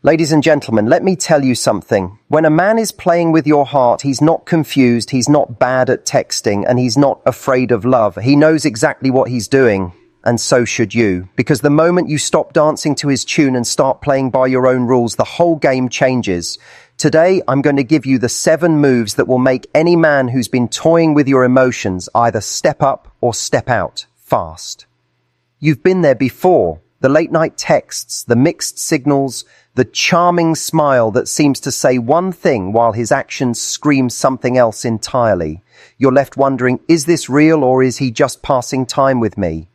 Ladies and gentlemen, let me tell you something. When a man is playing with your heart, he's not confused, he's not bad at texting, and he's not afraid of love. He knows exactly what he's doing, and so should you. Because the moment you stop dancing to his tune and start playing by your own rules, the whole game changes. Today, I'm going to give you the 7 moves that will make any man who's been toying with your emotions either step up or step out fast. You've been there before. The late night texts, the mixed signals, the charming smile that seems to say one thing while his actions scream something else entirely. You're left wondering, is this real or is he just passing time with me?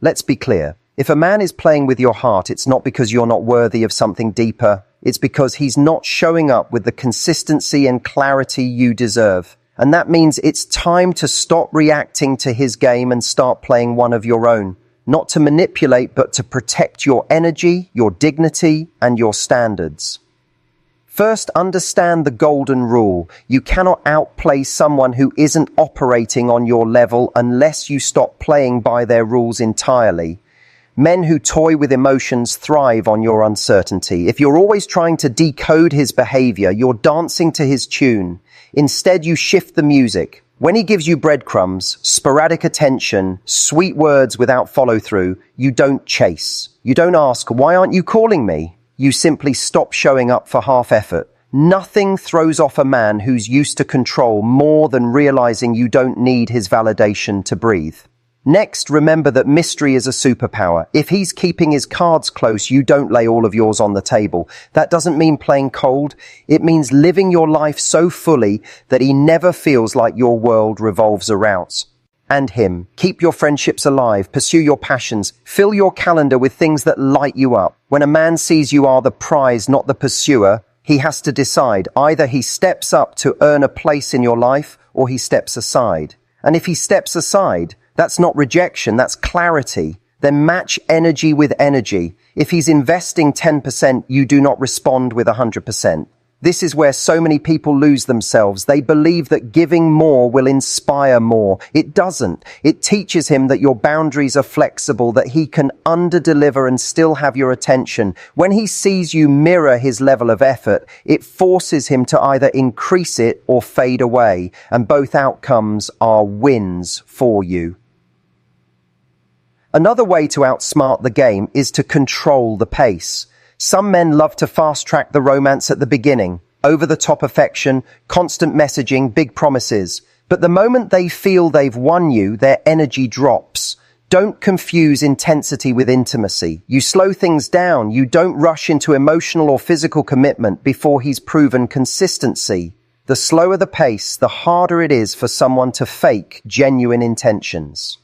Let's be clear. If a man is playing with your heart, it's not because you're not worthy of something deeper. It's because he's not showing up with the consistency and clarity you deserve. And that means it's time to stop reacting to his game and start playing one of your own. Not to manipulate, but to protect your energy, your dignity, and your standards. First, understand the golden rule. You cannot outplay someone who isn't operating on your level unless you stop playing by their rules entirely. Men who toy with emotions thrive on your uncertainty. If you're always trying to decode his behavior, you're dancing to his tune. Instead, you shift the music. When he gives you breadcrumbs, sporadic attention, sweet words without follow-through, you don't chase. You don't ask, why aren't you calling me? You simply stop showing up for half effort. Nothing throws off a man who's used to control more than realizing you don't need his validation to breathe. Next, remember that mystery is a superpower. If he's keeping his cards close, you don't lay all of yours on the table. That doesn't mean playing cold. It means living your life so fully that he never feels like your world revolves around and him. Keep your friendships alive. Pursue your passions. Fill your calendar with things that light you up. When a man sees you are the prize, not the pursuer, he has to decide. Either he steps up to earn a place in your life or he steps aside. And if he steps aside, that's not rejection, that's clarity. Then match energy with energy. If he's investing 10%, you do not respond with 100%. This is where so many people lose themselves. They believe that giving more will inspire more. It doesn't. It teaches him that your boundaries are flexible, that he can underdeliver and still have your attention. When he sees you mirror his level of effort, it forces him to either increase it or fade away. And both outcomes are wins for you. Another way to outsmart the game is to control the pace. Some men love to fast-track the romance at the beginning. Over-the-top affection, constant messaging, big promises. But the moment they feel they've won you, their energy drops. Don't confuse intensity with intimacy. You slow things down. You don't rush into emotional or physical commitment before he's proven consistency. The slower the pace, the harder it is for someone to fake genuine intentions.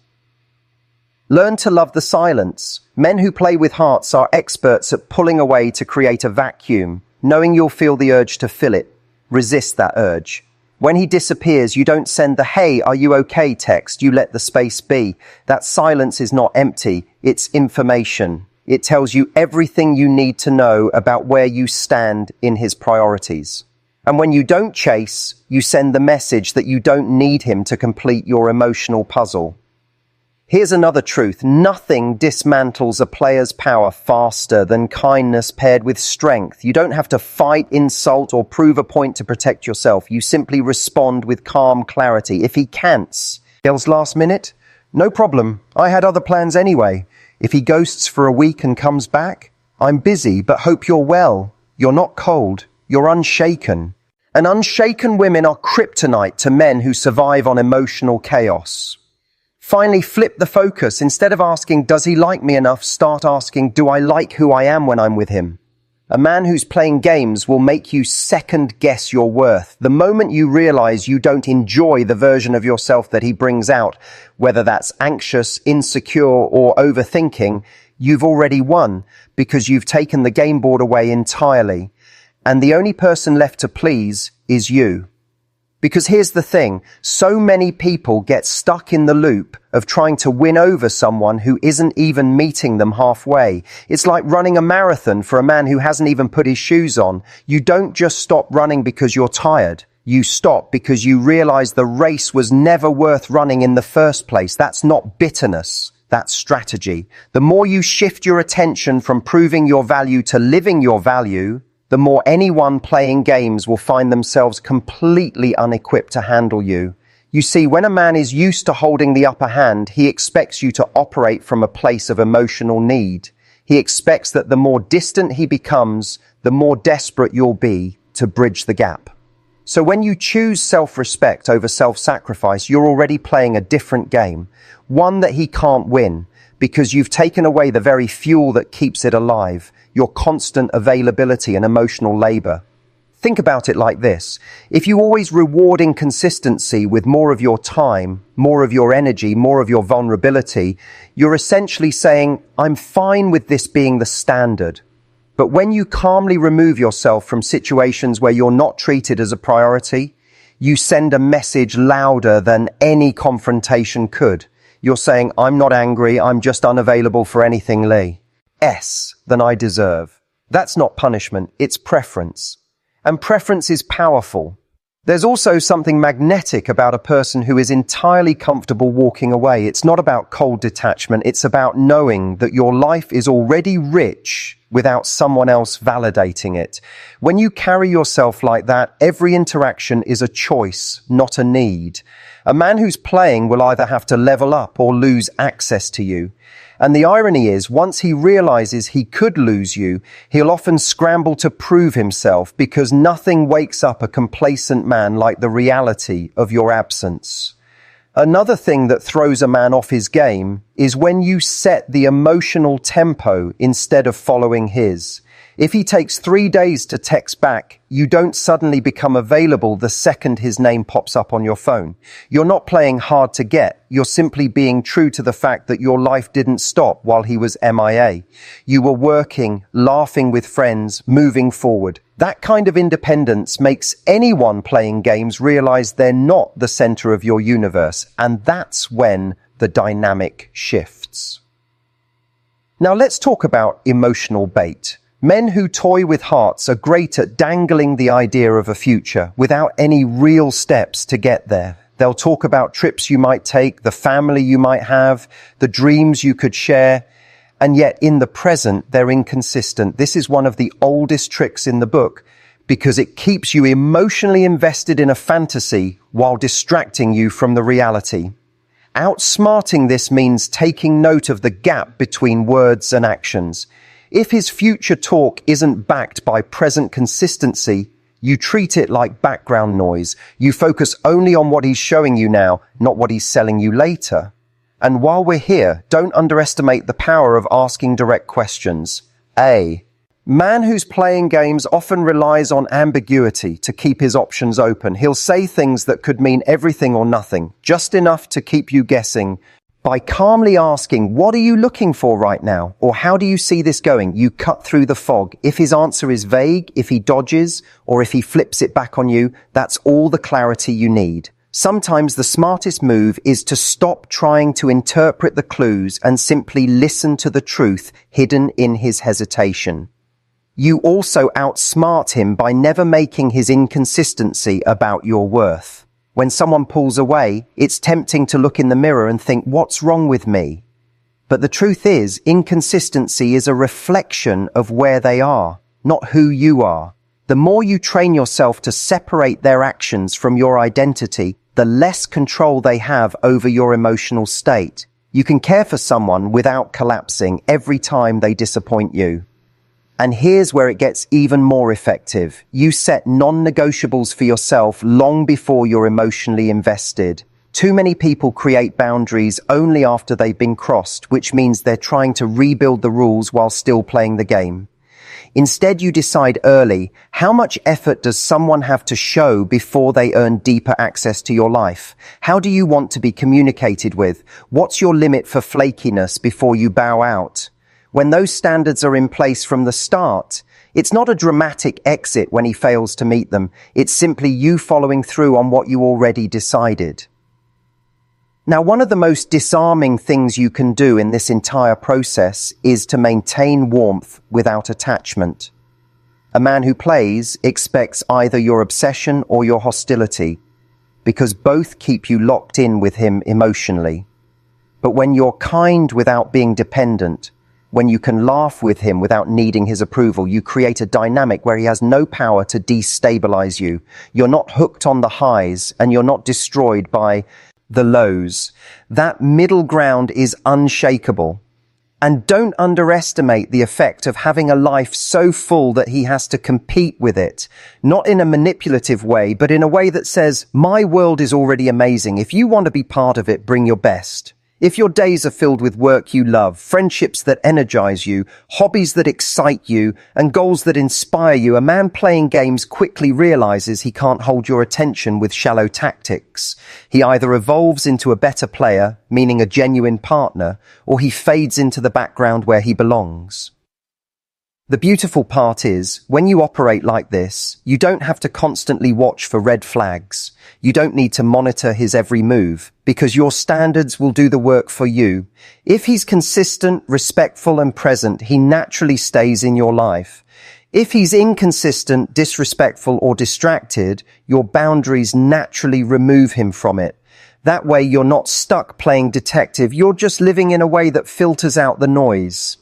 Learn to love the silence. Men who play with hearts are experts at pulling away to create a vacuum, knowing you'll feel the urge to fill it. Resist that urge. When he disappears, you don't send the "Hey, are you okay?" text. You let the space be. That silence is not empty. It's information. It tells you everything you need to know about where you stand in his priorities. And when you don't chase, you send the message that you don't need him to complete your emotional puzzle. Here's another truth. Nothing dismantles a player's power faster than kindness paired with strength. You don't have to fight, insult, or prove a point to protect yourself. You simply respond with calm clarity. If he cants, yells last minute, no problem. I had other plans anyway. If he ghosts for a week and comes back, I'm busy, but hope you're well. You're not cold. You're unshaken. And unshaken women are kryptonite to men who survive on emotional chaos. Finally, flip the focus. Instead of asking, does he like me enough, start asking, do I like who I am when I'm with him? A man who's playing games will make you second guess your worth. The moment you realize you don't enjoy the version of yourself that he brings out, whether that's anxious, insecure, or overthinking, you've already won because you've taken the game board away entirely. And the only person left to please is you. Because here's the thing, so many people get stuck in the loop of trying to win over someone who isn't even meeting them halfway. It's like running a marathon for a man who hasn't even put his shoes on. You don't just stop running because you're tired. You stop because you realize the race was never worth running in the first place. That's not bitterness. That's strategy. The more you shift your attention from proving your value to living your value, the more anyone playing games will find themselves completely unequipped to handle you. You see, when a man is used to holding the upper hand, he expects you to operate from a place of emotional need. He expects that the more distant he becomes, the more desperate you'll be to bridge the gap. So when you choose self-respect over self-sacrifice, you're already playing a different game, one that he can't win, because you've taken away the very fuel that keeps it alive, your constant availability and emotional labor. Think about it like this. If you always reward inconsistency with more of your time, more of your energy, more of your vulnerability, you're essentially saying, I'm fine with this being the standard. But when you calmly remove yourself from situations where you're not treated as a priority, you send a message louder than any confrontation could. You're saying, I'm not angry, I'm just unavailable for anything less than I deserve. That's not punishment, it's preference. And preference is powerful. There's also something magnetic about a person who is entirely comfortable walking away. It's not about cold detachment, it's about knowing that your life is already rich without someone else validating it. When you carry yourself like that, every interaction is a choice, not a need. A man who's playing will either have to level up or lose access to you. And the irony is, once he realizes he could lose you, he'll often scramble to prove himself, because nothing wakes up a complacent man like the reality of your absence. Another thing that throws a man off his game is when you set the emotional tempo instead of following his. If he takes 3 days to text back, you don't suddenly become available the second his name pops up on your phone. You're not playing hard to get. You're simply being true to the fact that your life didn't stop while he was MIA. You were working, laughing with friends, moving forward. That kind of independence makes anyone playing games realize they're not the center of your universe, and that's when the dynamic shifts. Now let's talk about emotional bait. Men who toy with hearts are great at dangling the idea of a future without any real steps to get there. They'll talk about trips you might take, the family you might have, the dreams you could share, and yet in the present, they're inconsistent. This is one of the oldest tricks in the book because it keeps you emotionally invested in a fantasy while distracting you from the reality. Outsmarting this means taking note of the gap between words and actions. If his future talk isn't backed by present consistency, you treat it like background noise. You focus only on what he's showing you now, not what he's selling you later. And while we're here, don't underestimate the power of asking direct questions. A man who's playing games often relies on ambiguity to keep his options open. He'll say things that could mean everything or nothing, just enough to keep you guessing. By calmly asking, what are you looking for right now? Or how do you see this going? You cut through the fog. If his answer is vague, if he dodges, or if he flips it back on you, that's all the clarity you need. Sometimes the smartest move is to stop trying to interpret the clues and simply listen to the truth hidden in his hesitation. You also outsmart him by never making his inconsistency about your worth. When someone pulls away, it's tempting to look in the mirror and think, what's wrong with me? But the truth is, inconsistency is a reflection of where they are, not who you are. The more you train yourself to separate their actions from your identity, the less control they have over your emotional state. You can care for someone without collapsing every time they disappoint you. And here's where it gets even more effective. You set non-negotiables for yourself long before you're emotionally invested. Too many people create boundaries only after they've been crossed, which means they're trying to rebuild the rules while still playing the game. Instead, you decide early, how much effort does someone have to show before they earn deeper access to your life? How do you want to be communicated with? What's your limit for flakiness before you bow out? When those standards are in place from the start, it's not a dramatic exit when he fails to meet them. It's simply you following through on what you already decided. Now, one of the most disarming things you can do in this entire process is to maintain warmth without attachment. A man who plays expects either your obsession or your hostility, because both keep you locked in with him emotionally. But when you're kind without being dependent, when you can laugh with him without needing his approval, you create a dynamic where he has no power to destabilize you. You're not hooked on the highs and you're not destroyed by the lows. That middle ground is unshakable. And don't underestimate the effect of having a life so full that he has to compete with it. Not in a manipulative way, but in a way that says, my world is already amazing. If you want to be part of it, bring your best. If your days are filled with work you love, friendships that energize you, hobbies that excite you, and goals that inspire you, a man playing games quickly realizes he can't hold your attention with shallow tactics. He either evolves into a better player, meaning a genuine partner, or he fades into the background where he belongs. The beautiful part is, when you operate like this, you don't have to constantly watch for red flags. You don't need to monitor his every move, because your standards will do the work for you. If he's consistent, respectful, and present, he naturally stays in your life. If he's inconsistent, disrespectful, or distracted, your boundaries naturally remove him from it. That way, you're not stuck playing detective. You're just living in a way that filters out the noise.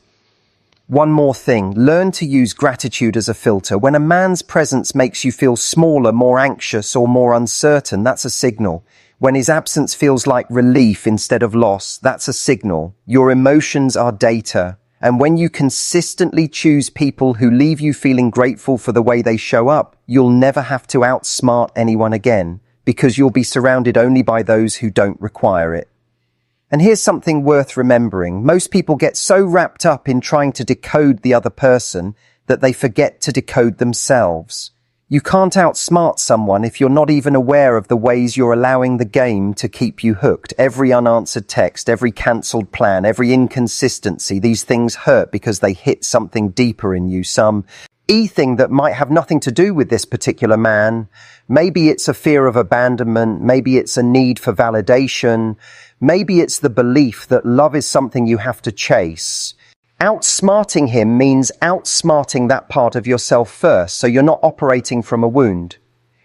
One more thing, learn to use gratitude as a filter. When a man's presence makes you feel smaller, more anxious, or more uncertain, that's a signal. When his absence feels like relief instead of loss, that's a signal. Your emotions are data. And when you consistently choose people who leave you feeling grateful for the way they show up, you'll never have to outsmart anyone again, because you'll be surrounded only by those who don't require it. And here's something worth remembering. Most people get so wrapped up in trying to decode the other person that they forget to decode themselves. You can't outsmart someone if you're not even aware of the ways you're allowing the game to keep you hooked. Every unanswered text, every cancelled plan, every inconsistency, these things hurt because they hit something deeper in you, some thing that might have nothing to do with this particular man. Maybe it's a fear of abandonment. Maybe it's a need for validation. Maybe it's the belief that love is something you have to chase. Outsmarting him means outsmarting that part of yourself first, so you're not operating from a wound.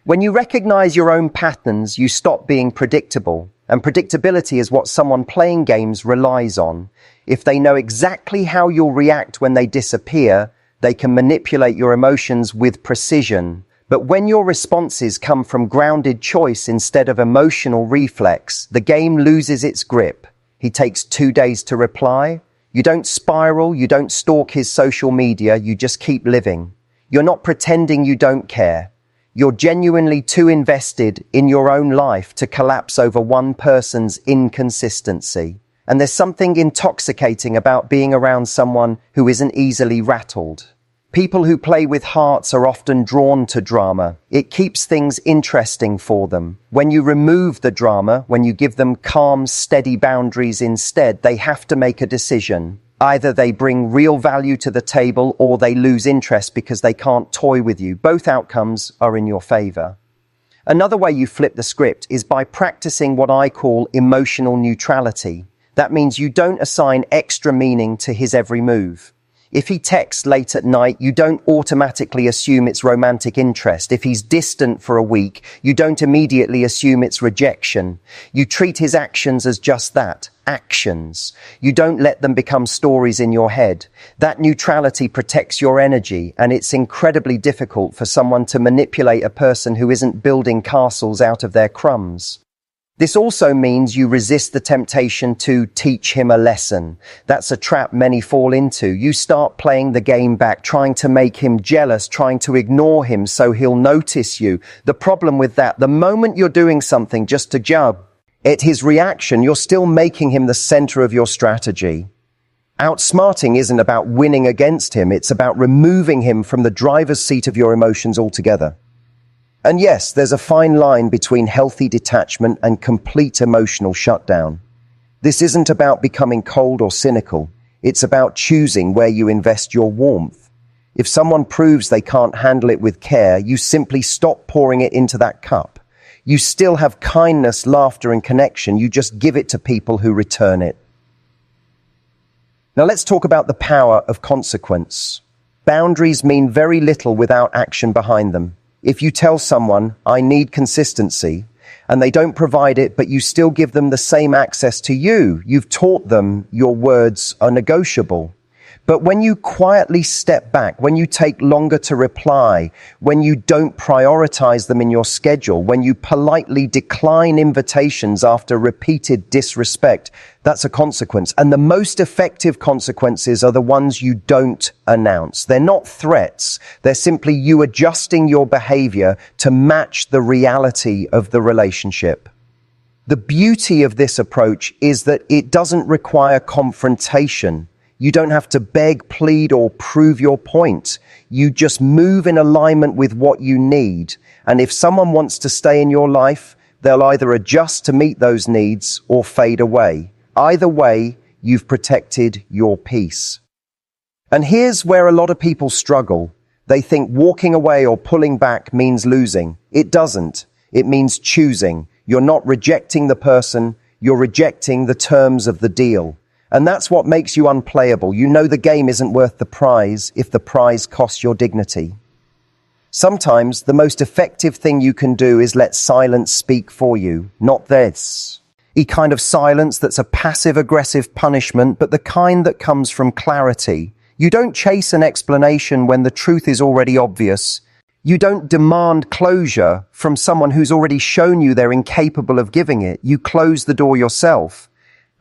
When you recognize your own patterns, you stop being predictable. And predictability is what someone playing games relies on. If they know exactly how you'll react when they disappear, they can manipulate your emotions with precision. But when your responses come from grounded choice instead of emotional reflex, the game loses its grip. He takes 2 days to reply. You don't spiral, you don't stalk his social media, you just keep living. You're not pretending you don't care. You're genuinely too invested in your own life to collapse over one person's inconsistency. And there's something intoxicating about being around someone who isn't easily rattled. People who play with hearts are often drawn to drama. It keeps things interesting for them. When you remove the drama, when you give them calm, steady boundaries instead, they have to make a decision. Either they bring real value to the table or they lose interest because they can't toy with you. Both outcomes are in your favor. Another way you flip the script is by practicing what I call emotional neutrality. That means you don't assign extra meaning to his every move. If he texts late at night, you don't automatically assume it's romantic interest. If he's distant for a week, you don't immediately assume it's rejection. You treat his actions as just that, actions. You don't let them become stories in your head. That neutrality protects your energy, and it's incredibly difficult for someone to manipulate a person who isn't building castles out of their crumbs. This also means you resist the temptation to teach him a lesson. That's a trap many fall into. You start playing the game back, trying to make him jealous, trying to ignore him so he'll notice you. The problem with that, the moment you're doing something just to jab at his reaction, you're still making him the center of your strategy. Outsmarting isn't about winning against him. It's about removing him from the driver's seat of your emotions altogether. And yes, there's a fine line between healthy detachment and complete emotional shutdown. This isn't about becoming cold or cynical. It's about choosing where you invest your warmth. If someone proves they can't handle it with care, you simply stop pouring it into that cup. You still have kindness, laughter, and connection. You just give it to people who return it. Now let's talk about the power of consequence. Boundaries mean very little without action behind them. If you tell someone, I need consistency, and they don't provide it, but you still give them the same access to you. You've taught them your words are negotiable. But when you quietly step back, when you take longer to reply, when you don't prioritize them in your schedule, when you politely decline invitations after repeated disrespect, that's a consequence. And the most effective consequences are the ones you don't announce. They're not threats. They're simply you adjusting your behavior to match the reality of the relationship. The beauty of this approach is that it doesn't require confrontation. You don't have to beg, plead, or prove your point. You just move in alignment with what you need. And if someone wants to stay in your life, they'll either adjust to meet those needs or fade away. Either way, you've protected your peace. And here's where a lot of people struggle. They think walking away or pulling back means losing. It doesn't. It means choosing. You're not rejecting the person, you're rejecting the terms of the deal. And that's what makes you unplayable. You know the game isn't worth the prize if the prize costs your dignity. Sometimes the most effective thing you can do is let silence speak for you, not this. A kind of silence that's a passive-aggressive punishment, but the kind that comes from clarity. You don't chase an explanation when the truth is already obvious. You don't demand closure from someone who's already shown you they're incapable of giving it. You close the door yourself.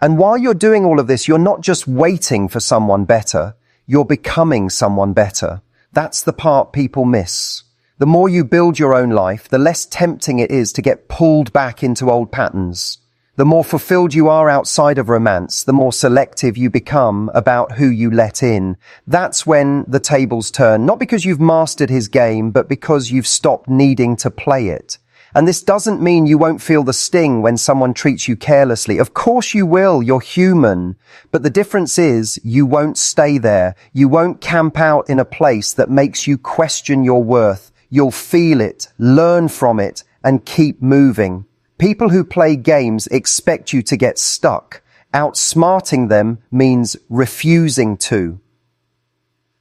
And while you're doing all of this, you're not just waiting for someone better, you're becoming someone better. That's the part people miss. The more you build your own life, the less tempting it is to get pulled back into old patterns. The more fulfilled you are outside of romance, the more selective you become about who you let in. That's when the tables turn, not because you've mastered his game, but because you've stopped needing to play it. And this doesn't mean you won't feel the sting when someone treats you carelessly. Of course you will, you're human. But the difference is you won't stay there. You won't camp out in a place that makes you question your worth. You'll feel it, learn from it, and keep moving. People who play games expect you to get stuck. Outsmarting them means refusing to.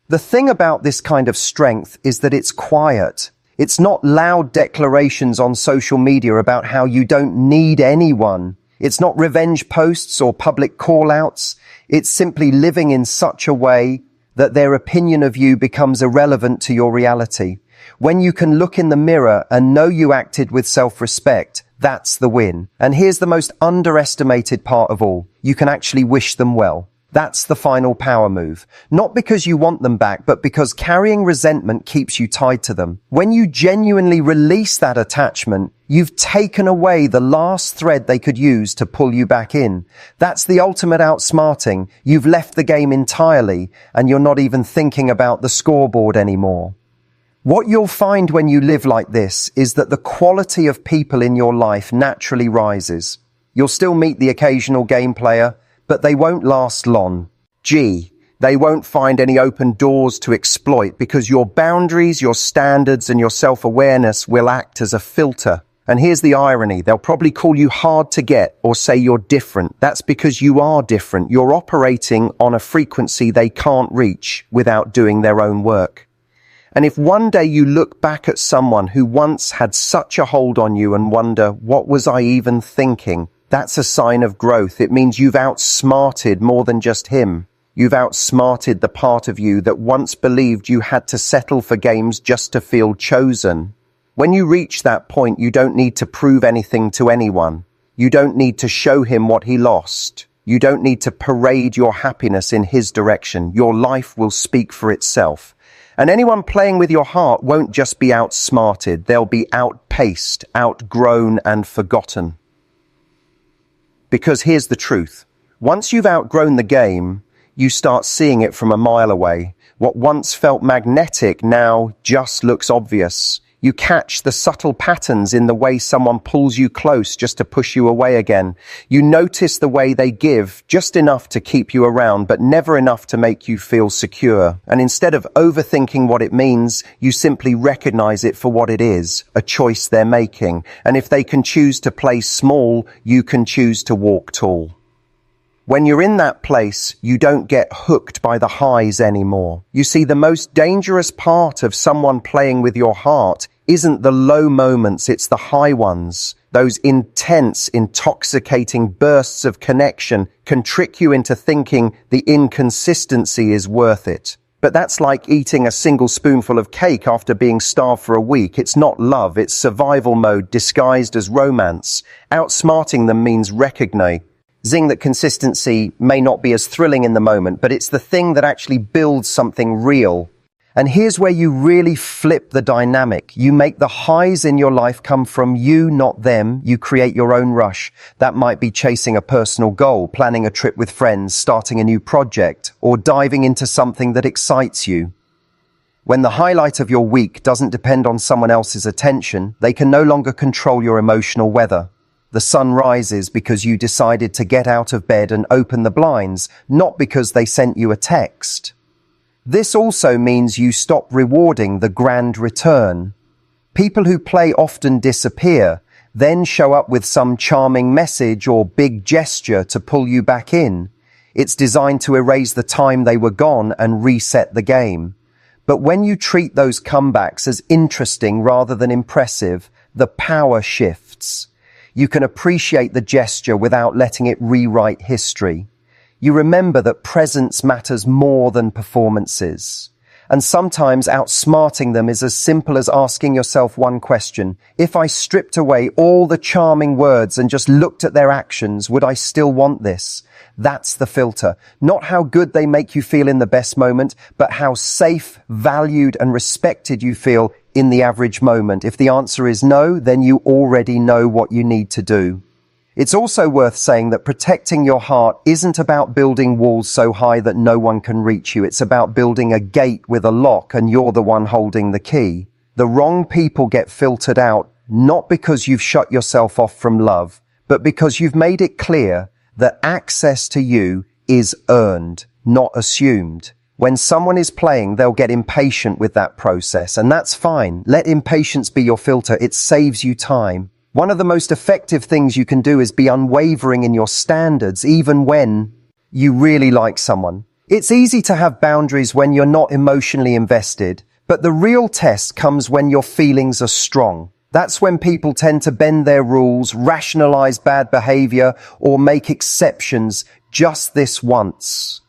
The thing about this kind of strength is that it's quiet. It's not loud declarations on social media about how you don't need anyone. It's not revenge posts or public call-outs. It's simply living in such a way that their opinion of you becomes irrelevant to your reality. When you can look in the mirror and know you acted with self-respect, that's the win. And here's the most underestimated part of all. You can actually wish them well. That's the final power move. Not because you want them back, but because carrying resentment keeps you tied to them. When you genuinely release that attachment, you've taken away the last thread they could use to pull you back in. That's the ultimate outsmarting. You've left the game entirely, and you're not even thinking about the scoreboard anymore. What you'll find when you live like this is that the quality of people in your life naturally rises. You'll still meet the occasional game player, but they won't last long. They won't find any open doors to exploit because your boundaries, your standards, and your self-awareness will act as a filter. And here's the irony. They'll probably call you hard to get or say you're different. That's because you are different. You're operating on a frequency they can't reach without doing their own work. And if one day you look back at someone who once had such a hold on you and wonder, what was I even thinking? That's a sign of growth. It means you've outsmarted more than just him. You've outsmarted the part of you that once believed you had to settle for games just to feel chosen. When you reach that point, you don't need to prove anything to anyone. You don't need to show him what he lost. You don't need to parade your happiness in his direction. Your life will speak for itself. And anyone playing with your heart won't just be outsmarted. They'll be outpaced, outgrown, and forgotten. Because here's the truth. Once you've outgrown the game, you start seeing it from a mile away. What once felt magnetic now just looks obvious. You catch the subtle patterns in the way someone pulls you close just to push you away again. You notice the way they give, just enough to keep you around, but never enough to make you feel secure. And instead of overthinking what it means, you simply recognize it for what it is, a choice they're making. And if they can choose to play small, you can choose to walk tall. When you're in that place, you don't get hooked by the highs anymore. You see, the most dangerous part of someone playing with your heart isn't the low moments, it's the high ones. Those intense, intoxicating bursts of connection can trick you into thinking the inconsistency is worth it. But that's like eating a single spoonful of cake after being starved for a week. It's not love, it's survival mode disguised as romance. Outsmarting them means recognizing that consistency may not be as thrilling in the moment, but it's the thing that actually builds something real. And here's where you really flip the dynamic. You make the highs in your life come from you, not them. You create your own rush. That might be chasing a personal goal, planning a trip with friends, starting a new project, or diving into something that excites you. When the highlight of your week doesn't depend on someone else's attention, they can no longer control your emotional weather. The sun rises because you decided to get out of bed and open the blinds, not because they sent you a text. This also means you stop rewarding the grand return. People who play often disappear, then show up with some charming message or big gesture to pull you back in. It's designed to erase the time they were gone and reset the game. But when you treat those comebacks as interesting rather than impressive, the power shifts. You can appreciate the gesture without letting it rewrite history. You remember that presence matters more than performances. And sometimes outsmarting them is as simple as asking yourself one question. If I stripped away all the charming words and just looked at their actions, would I still want this? That's the filter. Not how good they make you feel in the best moment, but how safe, valued, and respected you feel in the average moment. If the answer is no, then you already know what you need to do. It's also worth saying that protecting your heart isn't about building walls so high that no one can reach you. It's about building a gate with a lock and you're the one holding the key. The wrong people get filtered out, not because you've shut yourself off from love, but because you've made it clear that access to you is earned, not assumed. When someone is playing, they'll get impatient with that process, and that's fine. Let impatience be your filter. It saves you time. One of the most effective things you can do is be unwavering in your standards, even when you really like someone. It's easy to have boundaries when you're not emotionally invested, but the real test comes when your feelings are strong. That's when people tend to bend their rules, rationalize bad behavior, or make exceptions just this once.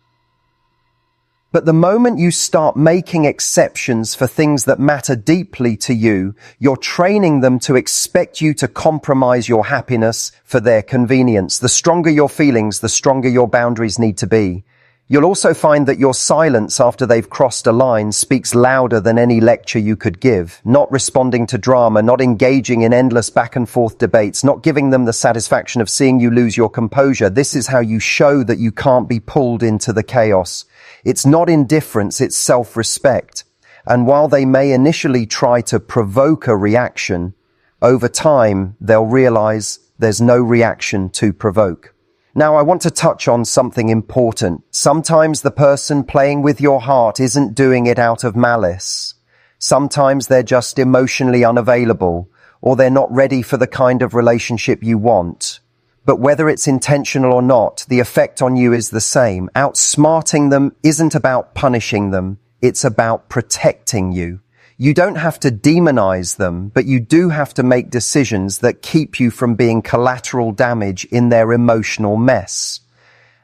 But the moment you start making exceptions for things that matter deeply to you, you're training them to expect you to compromise your happiness for their convenience. The stronger your feelings, the stronger your boundaries need to be. You'll also find that your silence after they've crossed a line speaks louder than any lecture you could give. Not responding to drama, not engaging in endless back and forth debates, not giving them the satisfaction of seeing you lose your composure. This is how you show that you can't be pulled into the chaos. It's not indifference, it's self-respect. And while they may initially try to provoke a reaction, over time they'll realize there's no reaction to provoke. Now, I want to touch on something important. Sometimes the person playing with your heart isn't doing it out of malice. Sometimes they're just emotionally unavailable, or they're not ready for the kind of relationship you want. But whether it's intentional or not, the effect on you is the same. Outsmarting them isn't about punishing them. It's about protecting you. You don't have to demonize them, but you do have to make decisions that keep you from being collateral damage in their emotional mess.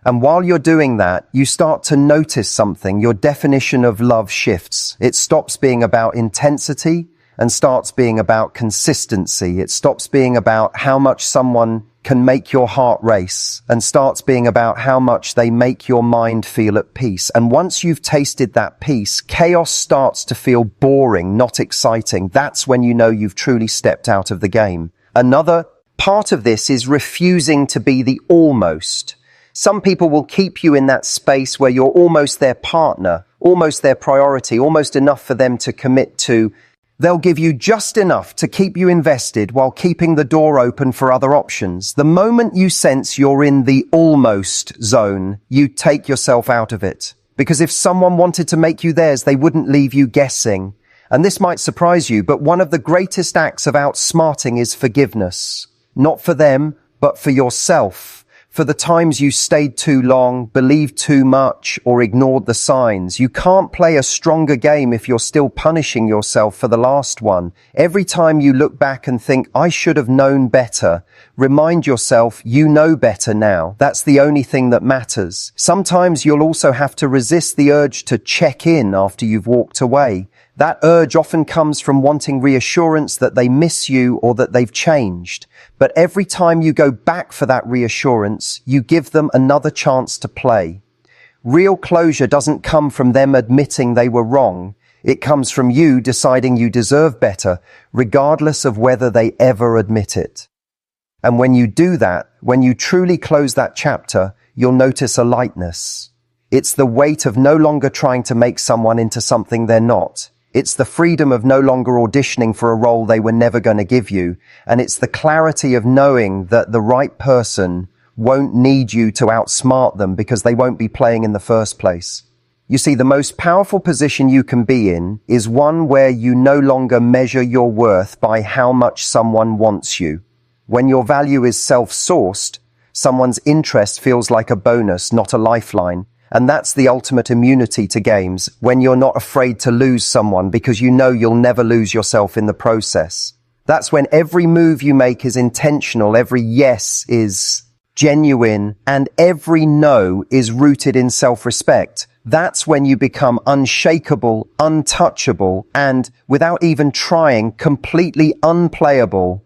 And while you're doing that, you start to notice something. Your definition of love shifts. It stops being about intensity and starts being about consistency. It stops being about how much someone can make your heart race and starts being about how much they make your mind feel at peace. And once you've tasted that peace, chaos starts to feel boring, not exciting. That's when you know you've truly stepped out of the game. Another part of this is refusing to be the almost. Some people will keep you in that space where you're almost their partner, almost their priority, almost enough for them to commit to. They'll give you just enough to keep you invested while keeping the door open for other options. The moment you sense you're in the almost zone, you take yourself out of it. Because if someone wanted to make you theirs, they wouldn't leave you guessing. And this might surprise you, but one of the greatest acts of outsmarting is forgiveness. Not for them, but for yourself. For the times you stayed too long, believed too much, or ignored the signs. You can't play a stronger game if you're still punishing yourself for the last one. Every time you look back and think, I should have known better, remind yourself you know better now. That's the only thing that matters. Sometimes you'll also have to resist the urge to check in after you've walked away. That urge often comes from wanting reassurance that they miss you or that they've changed. But every time you go back for that reassurance, you give them another chance to play. Real closure doesn't come from them admitting they were wrong. It comes from you deciding you deserve better, regardless of whether they ever admit it. And when you do that, when you truly close that chapter, you'll notice a lightness. It's the weight of no longer trying to make someone into something they're not. It's the freedom of no longer auditioning for a role they were never going to give you. And it's the clarity of knowing that the right person won't need you to outsmart them because they won't be playing in the first place. You see, the most powerful position you can be in is one where you no longer measure your worth by how much someone wants you. When your value is self-sourced, someone's interest feels like a bonus, not a lifeline. And that's the ultimate immunity to games, when you're not afraid to lose someone because you know you'll never lose yourself in the process. That's when every move you make is intentional, every yes is genuine, and every no is rooted in self-respect. That's when you become unshakable, untouchable, and, without even trying, completely unplayable